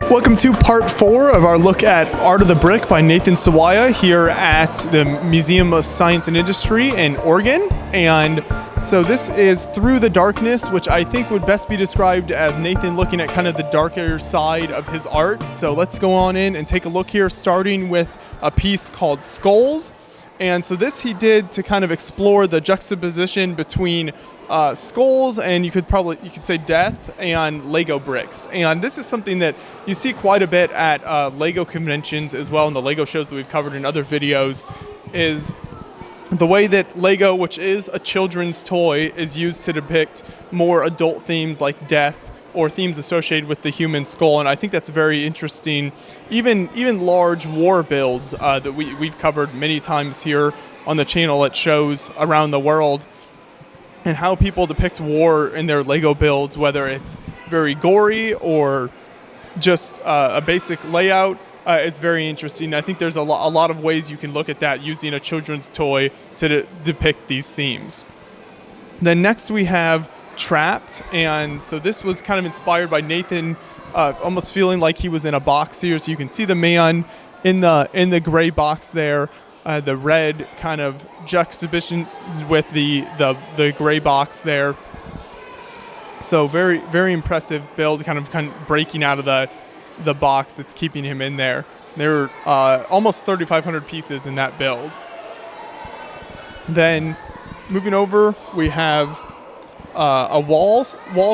Welcome to part 4 of our look at Art of the Brick by Nathan Sawaya here at the Museum of Science and Industry in Oregon. And so this is Through the Darkness, which I think would best be described as Nathan looking at kind of the darker side of his art. So let's go on in and take a look here, starting with a piece called Skulls. And so this he did to kind of explore the juxtaposition between skulls and you could say death and Lego bricks. And this is something that you see quite a bit at Lego conventions as well, and the Lego shows that we've covered in other videos, is the way that Lego, which is a children's toy, is used to depict more adult themes like death or themes associated with the human skull. And I think that's very interesting. Even large war builds that we've covered many times here on the channel at shows around the world, and how people depict war in their Lego builds, whether it's very gory or just a basic layout. It's very interesting. I think there's a lot of ways you can look at that using a children's toy to depict these themes. Then next we have Trapped, and so this was kind of inspired by Nathan almost feeling like he was in a box here. So you can see the man in the gray box there, the red kind of juxtaposition with the gray box there. So very, very impressive build, kind of breaking out of the box that's keeping him in there. There are almost 3,500 pieces in that build. Then moving over, we have a wall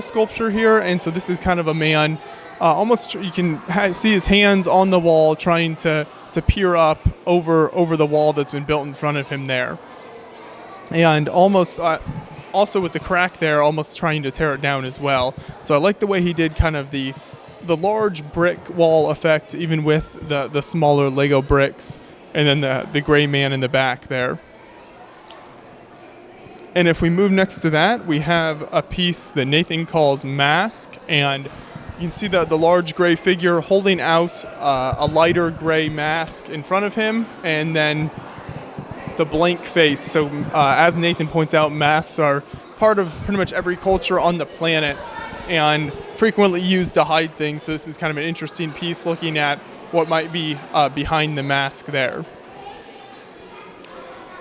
sculpture here, and so this is kind of a man. Almost you can see his hands on the wall, trying to peer up over the wall that's been built in front of him there, and almost also with the crack there, almost trying to tear it down as well. So I like the way he did kind of the large brick wall effect, even with the smaller Lego bricks, and then the gray man in the back there. And if we move next to that, we have a piece that Nathan calls Mask, and you can see the large gray figure holding out a lighter gray mask in front of him, and then the blank face. So as Nathan points out, masks are part of pretty much every culture on the planet and frequently used to hide things. So this is kind of an interesting piece looking at what might be behind the mask there.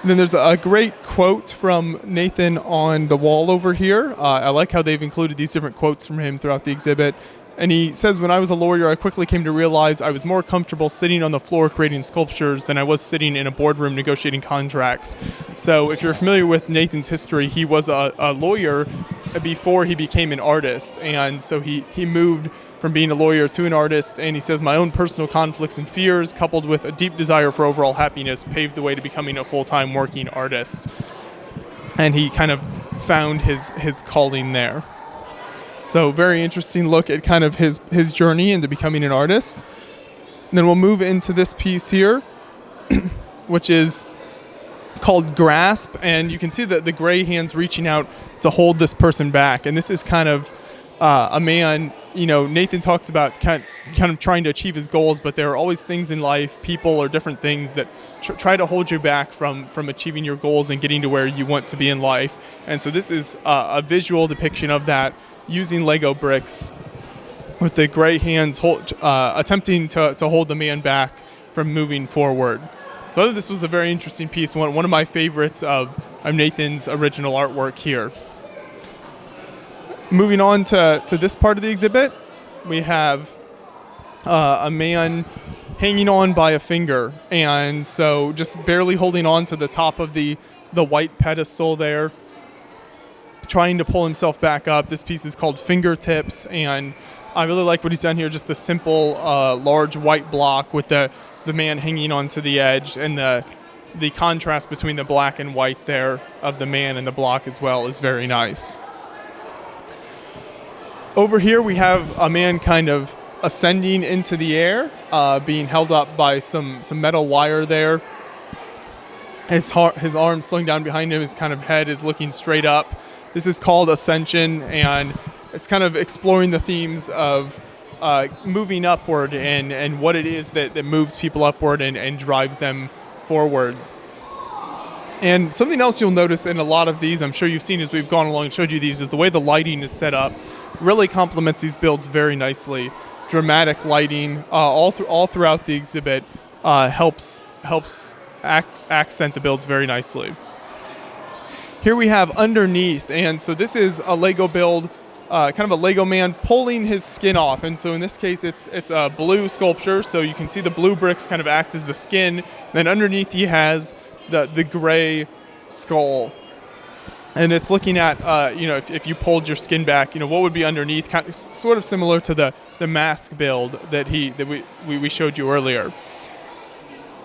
And then there's a great quote from Nathan on the wall over here. I like how they've included these different quotes from him throughout the exhibit. And he says, "When I was a lawyer, I quickly came to realize I was more comfortable sitting on the floor creating sculptures than I was sitting in a boardroom negotiating contracts." So if you're familiar with Nathan's history, he was a lawyer before he became an artist. And so he moved from being a lawyer to an artist, and he says, "My own personal conflicts and fears, coupled with a deep desire for overall happiness, paved the way to becoming a full-time working artist." And he kind of found his calling there. So very interesting look at kind of his journey into becoming an artist. And then we'll move into this piece here, which is called Grasp, and you can see that the gray hands reaching out to hold this person back. And this is kind of a man, Nathan talks about kind of trying to achieve his goals, but there are always things in life, people or different things that try to hold you back from achieving your goals and getting to where you want to be in life. And so this is a visual depiction of that using Lego bricks with the gray hands attempting to hold the man back from moving forward. So this was a very interesting piece, one of my favorites of Nathan's original artwork here. Moving on to this part of the exhibit, we have a man hanging on by a finger, and so just barely holding on to the top of the white pedestal there, trying to pull himself back up. This piece is called Fingertips, and I really like what he's done here, just the simple large white block with the man hanging onto the edge, and the contrast between the black and white there of the man and the block as well is very nice. Over here we have a man kind of ascending into the air, being held up by some metal wire there. His arms slung down behind him, his kind of head is looking straight up. This is called Ascension, and it's kind of exploring the themes of moving upward and what it is that moves people upward and drives them forward. And something else you'll notice in a lot of these, I'm sure you've seen as we've gone along and showed you these, is the way the lighting is set up really complements these builds very nicely. dramatic lighting all throughout the exhibit helps accent the builds very nicely. Here we have underneath, and so this is a Lego build, kind of a Lego man pulling his skin off. And so in this case, it's a blue sculpture, so you can see the blue bricks kind of act as the skin. Then underneath he has the gray skull. And it's looking at, if you pulled your skin back, what would be underneath, kind of, sort of similar to the mask build that we showed you earlier.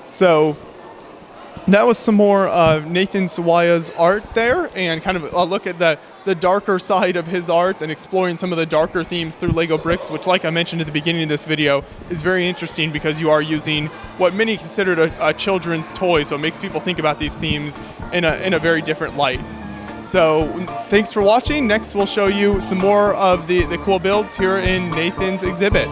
So that was some more of Nathan Sawaya's art there, and kind of a look at the darker side of his art and exploring some of the darker themes through Lego bricks, which, like I mentioned at the beginning of this video, is very interesting because you are using what many considered a children's toy, so it makes people think about these themes in a very different light. So thanks for watching. Next we'll show you some more of the cool builds here in Nathan's exhibit.